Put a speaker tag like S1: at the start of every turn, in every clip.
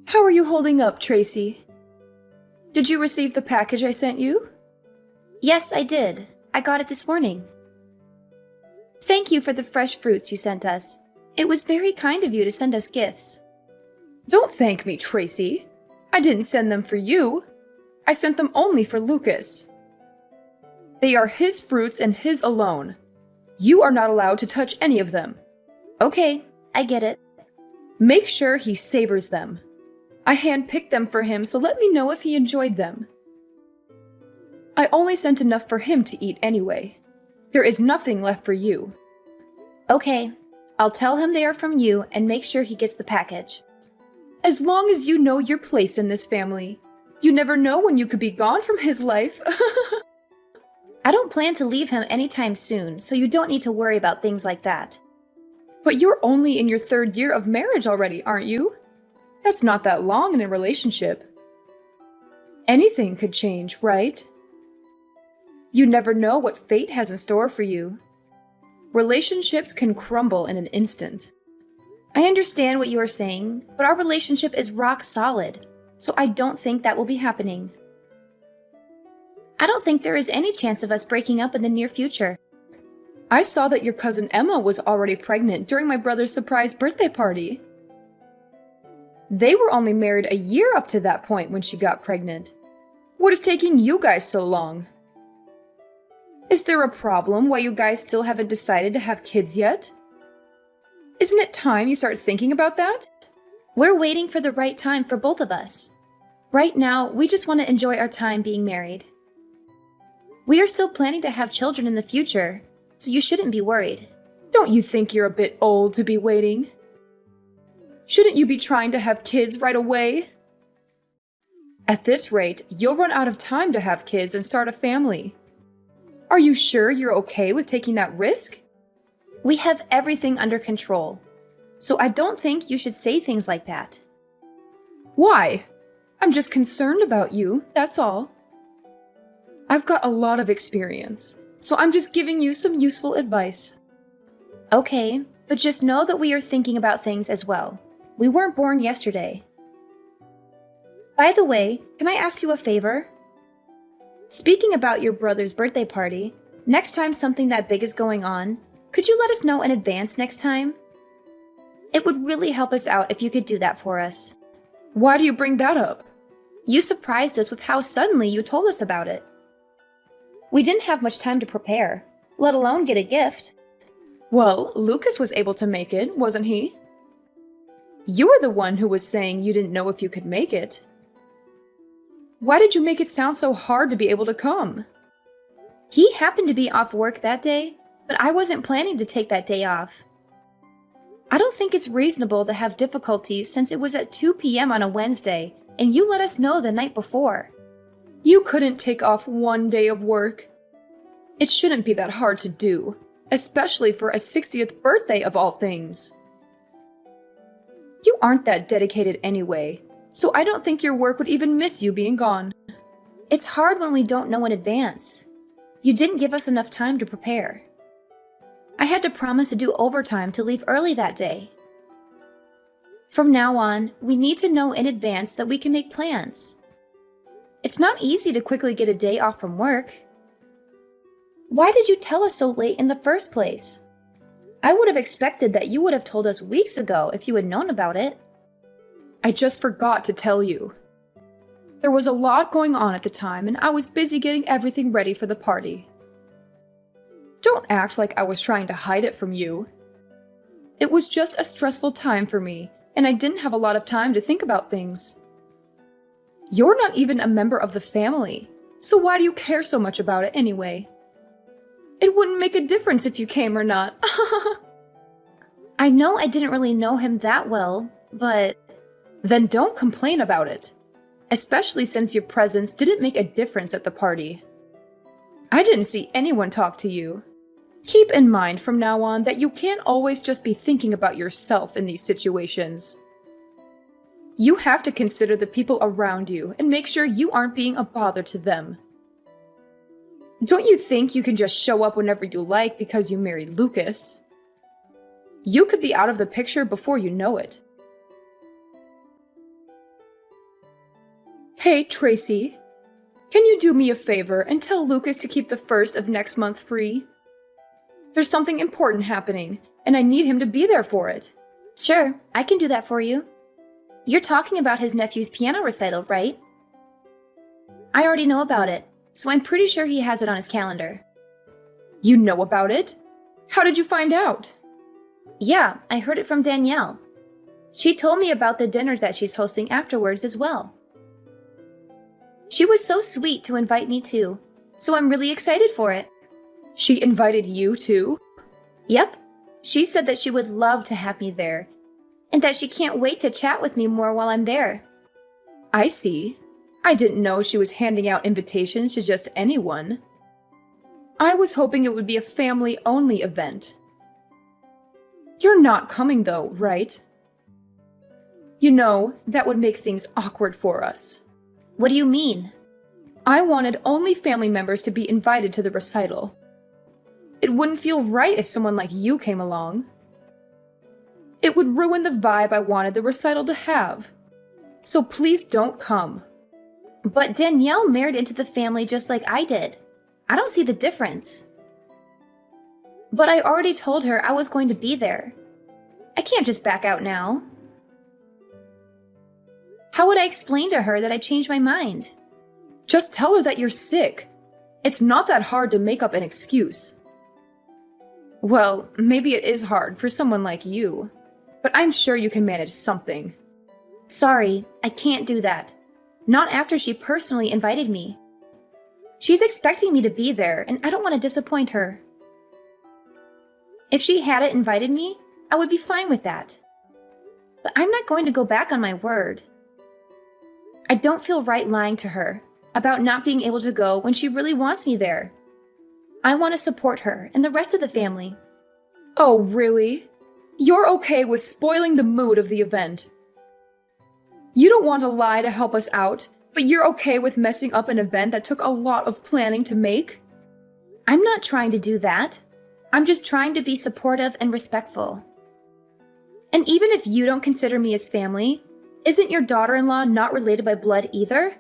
S1: How are you holding up, Tracy? Did you receive the package I sent you?
S2: Yes, I did. I got it this morning. Thank you for the fresh fruits you sent us. It was very kind of you to send us gifts.
S1: Don't thank me, Tracy. I didn't send them for you. I sent them only for Lucas. They are his fruits and his alone. You are not allowed to touch any of them.
S2: Okay, I get it.
S1: Make sure he savors them. I handpicked them for him, so let me know if he enjoyed them. I only sent enough for him to eat anyway. There is nothing left for you.
S2: Okay, I'll tell him they are from you and make sure he gets the package.
S1: As long as you know your place in this family. You never know when you could be gone from his life.
S2: I don't plan to leave him anytime soon, so you don't need to worry about things like that.
S1: But you're only in your 3rd year of marriage already, aren't you? That's not that long in a relationship. Anything could change, right? You never know what fate has in store for you. Relationships can crumble in an instant.
S2: I understand what you are saying, but our relationship is rock solid, so I don't think that will be happening. I don't think there is any chance of us breaking up in the near future.
S1: I saw that your cousin Emma was already pregnant during my brother's surprise birthday party. They were only married a year up to that point when she got pregnant. What is taking you guys so long? Is there a problem why you guys still haven't decided to have kids yet? Isn't it time you start thinking about that?
S2: We're waiting for the right time for both of us. Right now, we just want to enjoy our time being married. We are still planning to have children in the future, so you shouldn't be worried.
S1: Don't you think you're a bit old to be waiting? Shouldn't you be trying to have kids right away? At this rate, you'll run out of time to have kids and start a family. Are you sure you're okay with taking that risk?
S2: We have everything under control, so I don't think you should say things like that.
S1: Why? I'm just concerned about you, that's all. I've got a lot of experience, so I'm just giving you some useful advice.
S2: Okay, but just know that we are thinking about things as well. We weren't born yesterday. By the way, can I ask you a favor? Speaking about your brother's birthday party, next time something that big is going on, could you let us know in advance next time? It would really help us out if you could do that for us.
S1: Why do you bring that up?
S2: You surprised us with how suddenly you told us about it. We didn't have much time to prepare, let alone get a gift.
S1: Well, Lucas was able to make it, wasn't he? You were the one who was saying you didn't know if you could make it. Why did you make it sound so hard to be able to come?
S2: He happened to be off work that day, but I wasn't planning to take that day off. I don't think it's reasonable to have difficulties since it was at 2 p.m. on a Wednesday, and you let us know the night before.
S1: You couldn't take off one day of work. It shouldn't be that hard to do, especially for a 60th birthday of all things. You aren't that dedicated anyway, so I don't think your work would even miss you being gone.
S2: It's hard when we don't know in advance. You didn't give us enough time to prepare. I had to promise to do overtime to leave early that day. From now on, we need to know in advance that we can make plans. It's not easy to quickly get a day off from work. Why did you tell us so late in the first place? I would have expected that you would have told us weeks ago if you had known about it.
S1: I just forgot to tell you. There was a lot going on at the time, and I was busy getting everything ready for the party. Don't act like I was trying to hide it from you. It was just a stressful time for me, and I didn't have a lot of time to think about things. You're not even a member of the family, so why do you care so much about it anyway? It wouldn't make a difference if you came or not.
S2: I know I didn't really know him that well, but...
S1: Then don't complain about it, especially since your presence didn't make a difference at the party. I didn't see anyone talk to you. Keep in mind from now on that you can't always just be thinking about yourself in these situations. You have to consider the people around you and make sure you aren't being a bother to them. Don't you think you can just show up whenever you like because you married Lucas? You could be out of the picture before you know it. Hey, Tracy. Can you do me a favor and tell Lucas to keep the 1st of next month free? There's something important happening, and I need him to be there for it.
S2: Sure, I can do that for you. You're talking about his nephew's piano recital, right? I already know about it, so I'm pretty sure he has it on his calendar.
S1: You know about it? How did you find out?
S2: Yeah, I heard it from Danielle. She told me about the dinner that she's hosting afterwards as well. She was so sweet to invite me too, so I'm really excited for it.
S1: She invited you too?
S2: Yep. She said that she would love to have me there, and that she can't wait to chat with me more while I'm there.
S1: I see. I didn't know she was handing out invitations to just anyone. I was hoping it would be a family-only event. You're not coming though, right? You know, that would make things awkward for us.
S2: What do you mean?
S1: I wanted only family members to be invited to the recital. It wouldn't feel right if someone like you came along. It would ruin the vibe I wanted the recital to have. So please don't come.
S2: But Danielle married into the family just like I did. I don't see the difference. But I already told her I was going to be there. I can't just back out now. How would I explain to her that I changed my mind?
S1: Just tell her that you're sick. It's not that hard to make up an excuse. Well, maybe it is hard for someone like you, but I'm sure you can manage something.
S2: Sorry, I can't do that. Not after she personally invited me. She's expecting me to be there, and I don't want to disappoint her. If she hadn't invited me, I would be fine with that. But I'm not going to go back on my word. I don't feel right lying to her about not being able to go when she really wants me there. I want to support her and the rest of the family.
S1: Oh, really? You're okay with spoiling the mood of the event? You don't want to lie to help us out, but you're okay with messing up an event that took a lot of planning to make?
S2: I'm not trying to do that. I'm just trying to be supportive and respectful. And even if you don't consider me as family, isn't your daughter-in-law not related by blood either?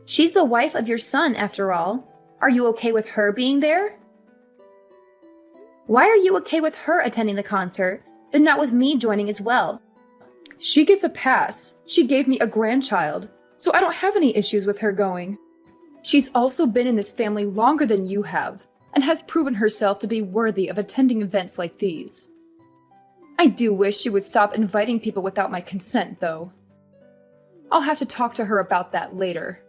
S2: She's the wife of your son, after all. Are you okay with her being there? Why are you okay with her attending the concert, but not with me joining as well?
S1: She gets a pass. She gave me a grandchild, so I don't have any issues with her going. She's also been in this family longer than you have, and has proven herself to be worthy of attending events like these. I do wish she would stop inviting people without my consent, though. I'll have to talk to her about that later.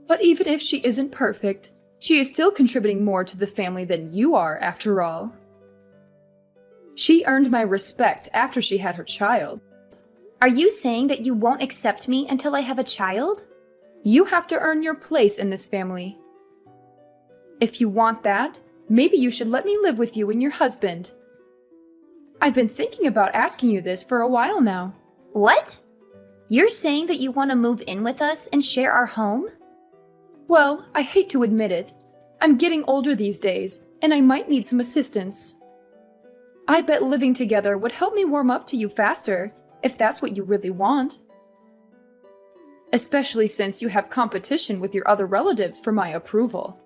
S1: But even if she isn't perfect, she is still contributing more to the family than you are, after all. She earned my respect after she had her child.
S2: Are you saying that you won't accept me until I have a child?
S1: You have to earn your place in this family. If you want that, maybe you should let me live with you and your husband. I've been thinking about asking you this for a while now.
S2: What? You're saying that you want to move in with us and share our home?
S1: Well, I hate to admit it. I'm getting older these days, and I might need some assistance. I bet living together would help me warm up to you faster, if that's what you really want. Especially since you have competition with your other relatives for my approval.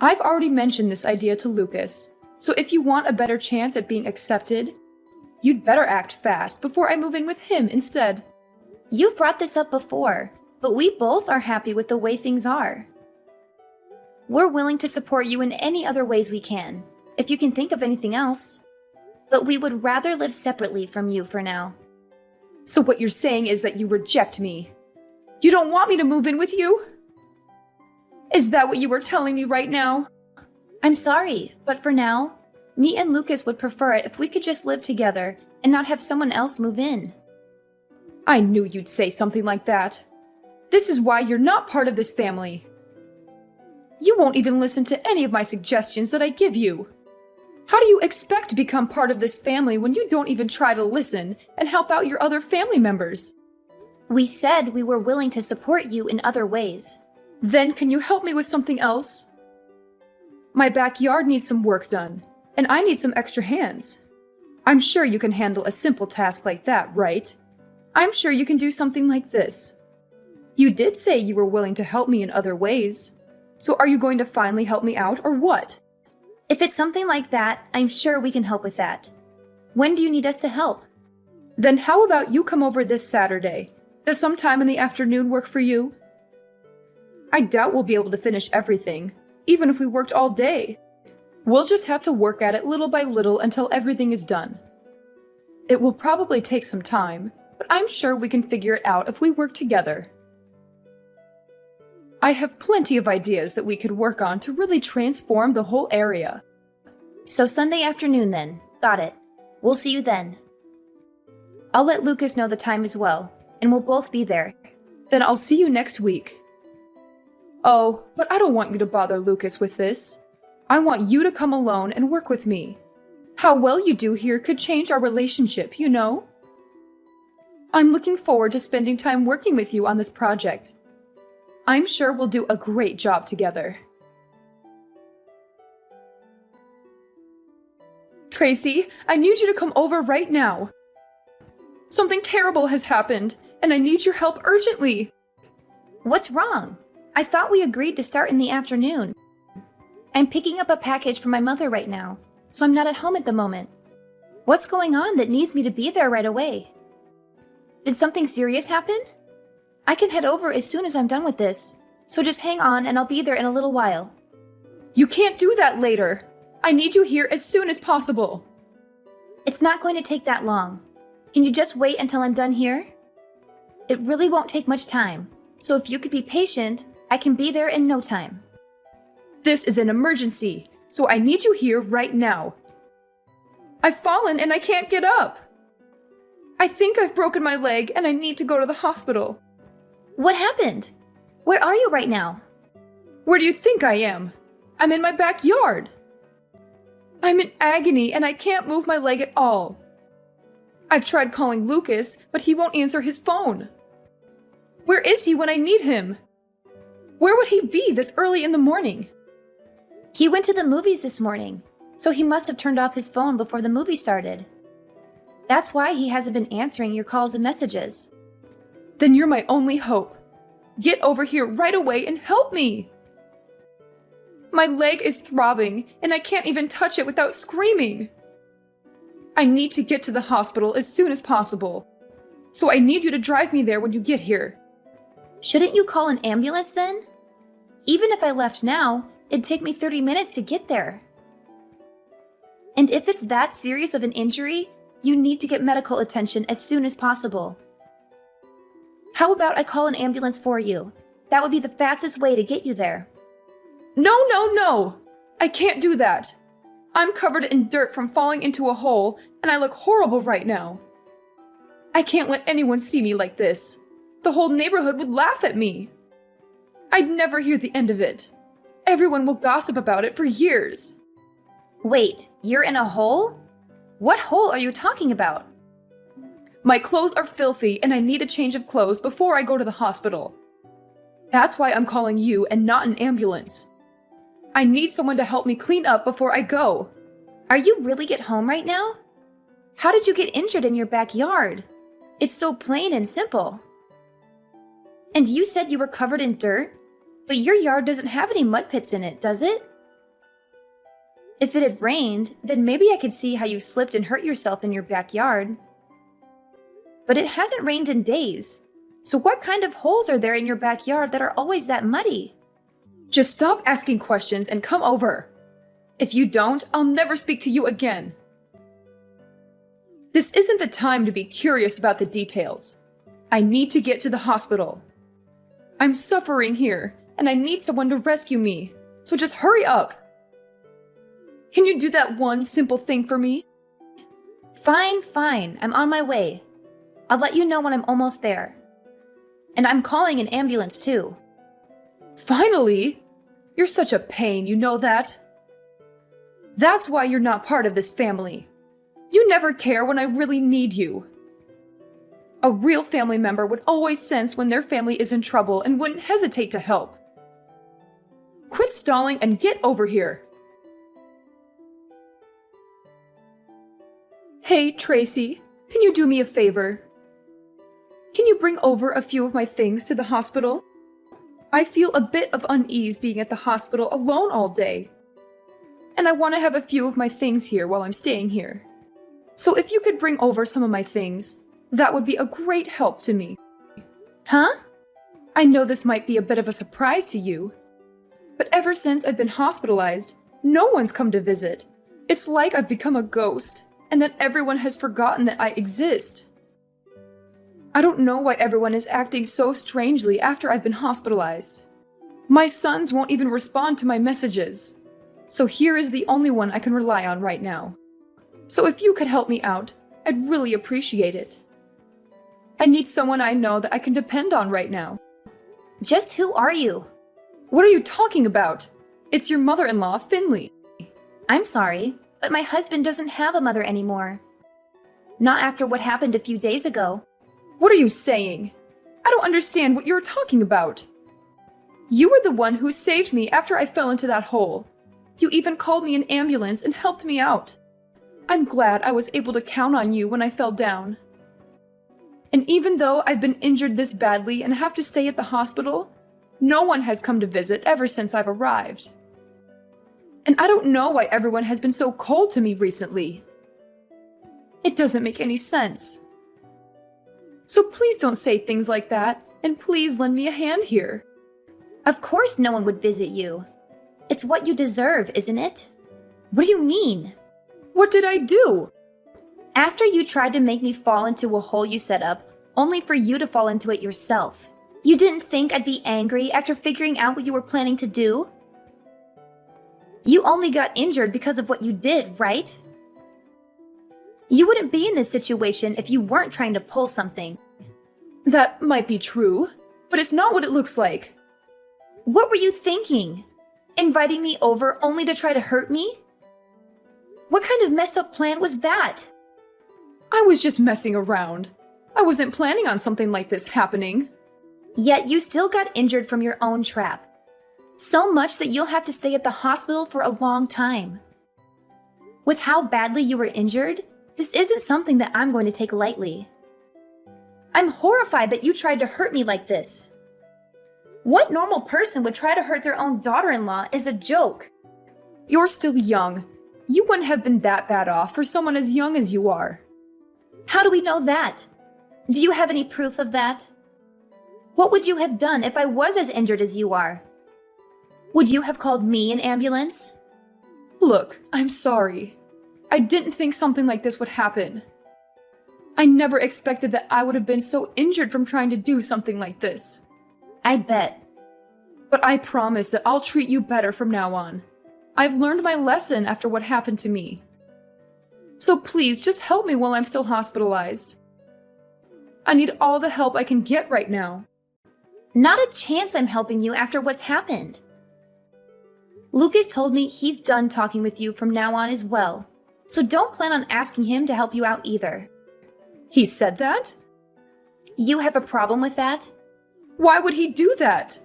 S1: I've already mentioned this idea to Lucas, so if you want a better chance at being accepted, you'd better act fast before I move in with him instead.
S2: You've brought this up before, but we both are happy with the way things are. We're willing to support you in any other ways we can, if you can think of anything else. But we would rather live separately from you for now.
S1: So what you're saying is that you reject me. You don't want me to move in with you? Is that what you were telling me right now?
S2: I'm sorry, but for now, me and Lucas would prefer it if we could just live together and not have someone else move in.
S1: I knew you'd say something like that. This is why you're not part of this family. You won't even listen to any of my suggestions that I give you. How do you expect to become part of this family when you don't even try to listen and help out your other family members?
S2: We said we were willing to support you in other ways.
S1: Then can you help me with something else? My backyard needs some work done, and I need some extra hands. I'm sure you can handle a simple task like that, right? I'm sure you can do something like this. You did say you were willing to help me in other ways. So are you going to finally help me out, or what?
S2: If it's something like that, I'm sure we can help with that. When do you need us to help?
S1: Then how about you come over this Saturday? Does some time in the afternoon work for you? I doubt we'll be able to finish everything, even if we worked all day. We'll just have to work at it little by little until everything is done. It will probably take some time, but I'm sure we can figure it out if we work together. I have plenty of ideas that we could work on to really transform the whole area.
S2: So Sunday afternoon then. Got it. We'll see you then. I'll let Lucas know the time as well, and we'll both be there.
S1: Then I'll see you next week. Oh, but I don't want you to bother Lucas with this. I want you to come alone and work with me. How well you do here could change our relationship, you know? I'm looking forward to spending time working with you on this project. I'm sure we'll do a great job together. Tracy, I need you to come over right now. Something terrible has happened, and I need your help urgently.
S2: What's wrong? I thought we agreed to start in the afternoon. I'm picking up a package from my mother right now, so I'm not at home at the moment. What's going on that needs me to be there right away? Did something serious happen? I can head over as soon as I'm done with this, so just hang on and I'll be there in a little while.
S1: You can't do that later. I need you here as soon as possible.
S2: It's not going to take that long. Can you just wait until I'm done here? It really won't take much time, so if you could be patient, I can be there in no time.
S1: This is an emergency, so I need you here right now. I've fallen and I can't get up. I think I've broken my leg and I need to go to the hospital.
S2: What happened? Where are you right now?
S1: Where do you think I am? I'm in my backyard. I'm in agony and I can't move my leg at all. I've tried calling Lucas, but he won't answer his phone. Where is he when I need him? Where would he be this early in the morning?
S2: He went to the movies this morning, so he must have turned off his phone before the movie started. That's why he hasn't been answering your calls and messages.
S1: Then you're my only hope. Get over here right away and help me. My leg is throbbing and I can't even touch it without screaming. I need to get to the hospital as soon as possible. So I need you to drive me there when you get here.
S2: Shouldn't you call an ambulance then? Even if I left now, it'd take me 30 minutes to get there. And if it's that serious of an injury, you need to get medical attention as soon as possible. How about I call an ambulance for you? That would be the fastest way to get you there.
S1: No! I can't do that. I'm covered in dirt from falling into a hole, and I look horrible right now. I can't let anyone see me like this. The whole neighborhood would laugh at me. I'd never hear the end of it. Everyone will gossip about it for years.
S2: Wait, you're in a hole? What hole are you talking about?
S1: My clothes are filthy and I need a change of clothes before I go to the hospital. That's why I'm calling you and not an ambulance. I need someone to help me clean up before I go.
S2: Are you really at home right now? How did you get injured in your backyard? It's so plain and simple. And you said you were covered in dirt, but your yard doesn't have any mud pits in it, does it? If it had rained, then maybe I could see how you slipped and hurt yourself in your backyard. But it hasn't rained in days. So what kind of holes are there in your backyard that are always that muddy?
S1: Just stop asking questions and come over. If you don't, I'll never speak to you again. This isn't the time to be curious about the details. I need to get to the hospital. I'm suffering here, and I need someone to rescue me, so just hurry up. Can you do that one simple thing for me?
S2: Fine. I'm on my way. I'll let you know when I'm almost there. And I'm calling an ambulance too.
S1: Finally? You're such a pain, you know that? That's why you're not part of this family. You never care when I really need you. A real family member would always sense when their family is in trouble and wouldn't hesitate to help. Quit stalling and get over here. Hey, Tracy, can you do me a favor? bring over a few of my things to the hospital? I feel a bit of unease being at the hospital alone all day. And I want to have a few of my things here while I'm staying here. So if you could bring over some of my things, that would be a great help to me.
S2: Huh?
S1: I know this might be a bit of a surprise to you, but ever since I've been hospitalized, no one's come to visit. It's like I've become a ghost, and that everyone has forgotten that I exist. I don't know why everyone is acting so strangely after I've been hospitalized. My sons won't even respond to my messages. So here is the only one I can rely on right now. So if you could help me out, I'd really appreciate it. I need someone I know that I can depend on right now.
S2: Just who are you?
S1: What are you talking about? It's your mother-in-law, Finley.
S2: I'm sorry, but my husband doesn't have a mother anymore. Not after what happened a few days ago.
S1: What are you saying? I don't understand what you're talking about. You were the one who saved me after I fell into that hole. You even called me an ambulance and helped me out. I'm glad I was able to count on you when I fell down. And even though I've been injured this badly and have to stay at the hospital, no one has come to visit ever since I've arrived. And I don't know why everyone has been so cold to me recently. It doesn't make any sense. So please don't say things like that, and please lend me a hand here.
S2: Of course no one would visit you. It's what you deserve, isn't it? What do you mean?
S1: What did I do?
S2: After you tried to make me fall into a hole you set up, only for you to fall into it yourself. You didn't think I'd be angry after figuring out what you were planning to do? You only got injured because of what you did, right? You wouldn't be in this situation if you weren't trying to pull something.
S1: That might be true, but it's not what it looks like.
S2: What were you thinking? Inviting me over only to try to hurt me? What kind of messed up plan was that?
S1: I was just messing around. I wasn't planning on something like this happening.
S2: Yet you still got injured from your own trap. So much that you'll have to stay at the hospital for a long time. With how badly you were injured, this isn't something that I'm going to take lightly. I'm horrified that you tried to hurt me like this. What normal person would try to hurt their own daughter-in-law is a joke.
S1: You're still young. You wouldn't have been that bad off for someone as young as you are.
S2: How do we know that? Do you have any proof of that? What would you have done if I was as injured as you are? Would you have called me an ambulance?
S1: Look, I'm sorry. I didn't think something like this would happen. I never expected that I would have been so injured from trying to do something like this.
S2: I bet.
S1: But I promise that I'll treat you better from now on. I've learned my lesson after what happened to me. So please, just help me while I'm still hospitalized. I need all the help I can get right now.
S2: Not a chance I'm helping you after what's happened. Lucas told me he's done talking with you from now on as well, so don't plan on asking him to help you out either.
S1: He said that?
S2: You have a problem with that?
S1: Why would he do that?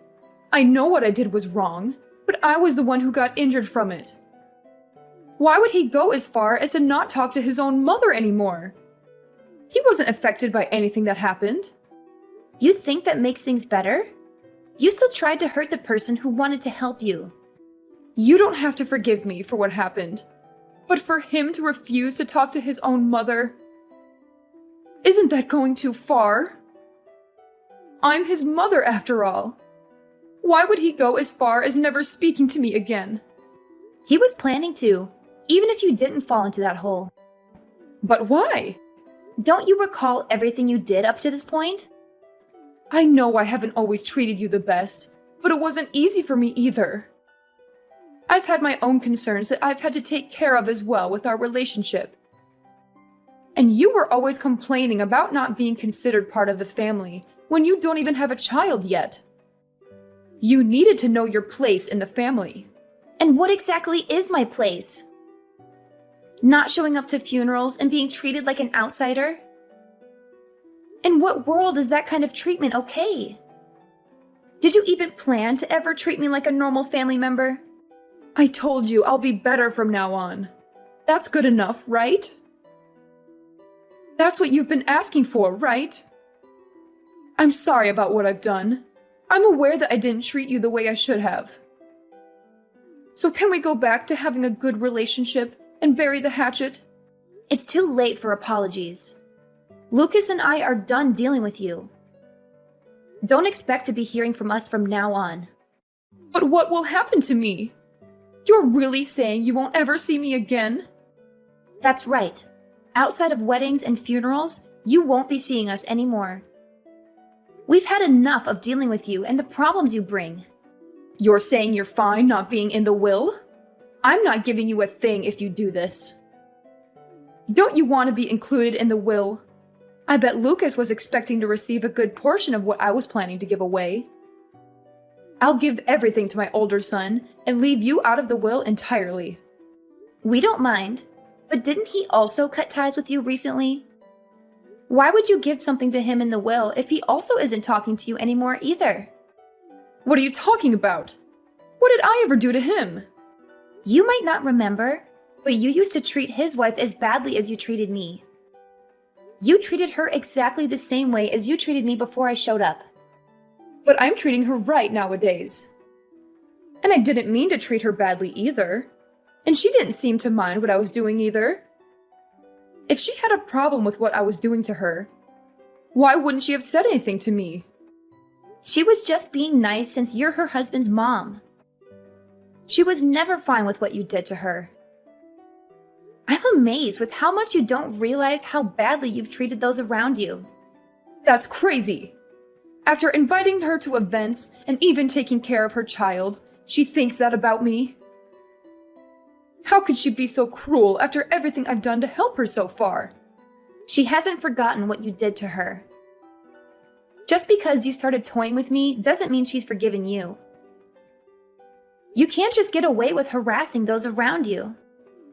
S1: I know what I did was wrong, but I was the one who got injured from it. Why would he go as far as to not talk to his own mother anymore? He wasn't affected by anything that happened.
S2: You think that makes things better? You still tried to hurt the person who wanted to help you.
S1: You don't have to forgive me for what happened, but for him to refuse to talk to his own mother, isn't that going too far? I'm his mother after all. Why would he go as far as never speaking to me again?
S2: He was planning to, even if you didn't fall into that hole.
S1: But why?
S2: Don't you recall everything you did up to this point?
S1: I know I haven't always treated you the best, but it wasn't easy for me either. I've had my own concerns that I've had to take care of as well with our relationship. And you were always complaining about not being considered part of the family when you don't even have a child yet. You needed to know your place in the family.
S2: And what exactly is my place? Not showing up to funerals and being treated like an outsider? In what world is that kind of treatment okay? Did you even plan to ever treat me like a normal family member?
S1: I told you I'll be better from now on. That's good enough, right? That's what you've been asking for, right? I'm sorry about what I've done. I'm aware that I didn't treat you the way I should have. So can we go back to having a good relationship and bury the hatchet?
S2: It's too late for apologies. Lucas and I are done dealing with you. Don't expect to be hearing from us from now on.
S1: But what will happen to me? You're really saying you won't ever see me again?
S2: That's right. Outside of weddings and funerals, you won't be seeing us anymore. We've had enough of dealing with you and the problems you bring.
S1: You're saying you're fine not being in the will? I'm not giving you a thing if you do this. Don't you want to be included in the will? I bet Lucas was expecting to receive a good portion of what I was planning to give away. I'll give everything to my older son and leave you out of the will entirely.
S2: We don't mind, but didn't he also cut ties with you recently? Why would you give something to him in the will if he also isn't talking to you anymore either?
S1: What are you talking about? What did I ever do to him?
S2: You might not remember, but you used to treat his wife as badly as you treated me. You treated her exactly the same way as you treated me before I showed up.
S1: But I'm treating her right nowadays. And I didn't mean to treat her badly either. And she didn't seem to mind what I was doing either. If she had a problem with what I was doing to her, why wouldn't she have said anything to me?
S2: She was just being nice since you're her husband's mom. She was never fine with what you did to her. I'm amazed with how much you don't realize how badly you've treated those around you.
S1: That's crazy. After inviting her to events and even taking care of her child, she thinks that about me. How could she be so cruel after everything I've done to help her so far?
S2: She hasn't forgotten what you did to her. Just because you started toying with me doesn't mean she's forgiven you. You can't just get away with harassing those around you.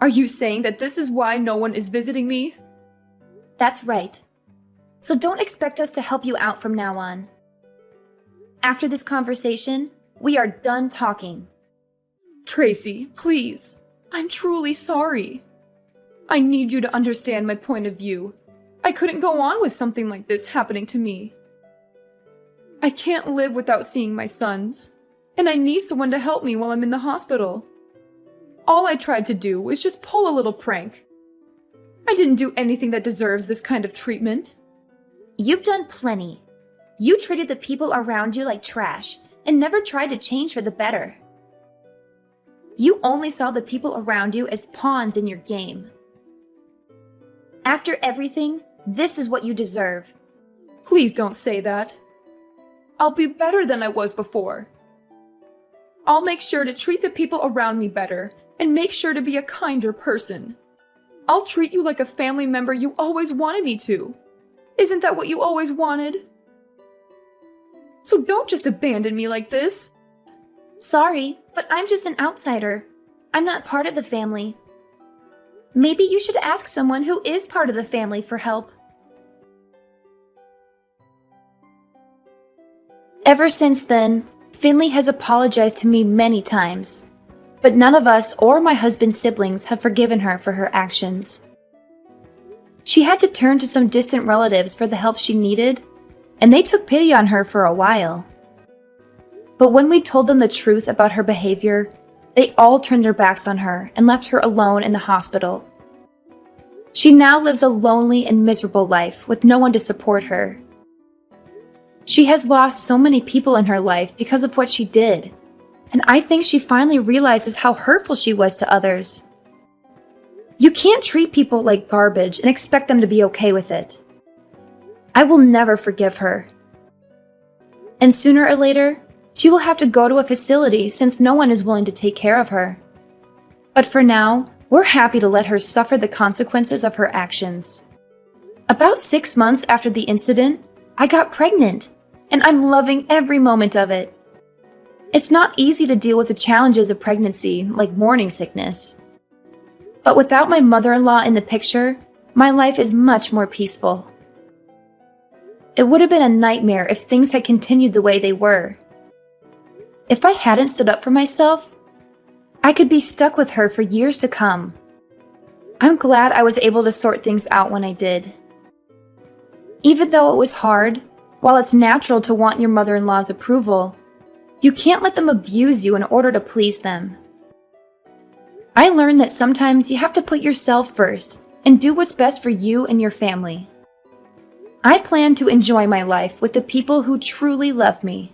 S1: Are you saying that this is why no one is visiting me?
S2: That's right. So don't expect us to help you out from now on. After this conversation, we are done talking.
S1: Tracy, please. I'm truly sorry. I need you to understand my point of view. I couldn't go on with something like this happening to me. I can't live without seeing my sons, and I need someone to help me while I'm in the hospital. All I tried to do was just pull a little prank. I didn't do anything that deserves this kind of treatment.
S2: You've done plenty. You treated the people around you like trash and never tried to change for the better. You only saw the people around you as pawns in your game. After everything, this is what you deserve.
S1: Please don't say that. I'll be better than I was before. I'll make sure to treat the people around me better and make sure to be a kinder person. I'll treat you like a family member you always wanted me to. Isn't that what you always wanted? So don't just abandon me like this.
S2: Sorry, but I'm just an outsider. I'm not part of the family. Maybe you should ask someone who is part of the family for help. Ever since then, Finley has apologized to me many times, but none of us or my husband's siblings have forgiven her for her actions. She had to turn to some distant relatives for the help she needed, and they took pity on her for a while. But when we told them the truth about her behavior, they all turned their backs on her and left her alone in the hospital. She now lives a lonely and miserable life with no one to support her. She has lost so many people in her life because of what she did, and I think she finally realizes how hurtful she was to others. You can't treat people like garbage and expect them to be okay with it. I will never forgive her. And sooner or later, she will have to go to a facility since no one is willing to take care of her. But for now, we're happy to let her suffer the consequences of her actions. About 6 months after the incident, I got pregnant, and I'm loving every moment of it. It's not easy to deal with the challenges of pregnancy, like morning sickness. But without my mother-in-law in the picture, my life is much more peaceful. It would have been a nightmare if things had continued the way they were. If I hadn't stood up for myself, I could be stuck with her for years to come. I'm glad I was able to sort things out when I did. Even though it was hard,
S1: While it's natural to want your mother-in-law's approval, you can't let them abuse you in order to please them. I learned that sometimes you have to put yourself first and do what's best for you and your family. I plan to enjoy my life with the people who truly love me.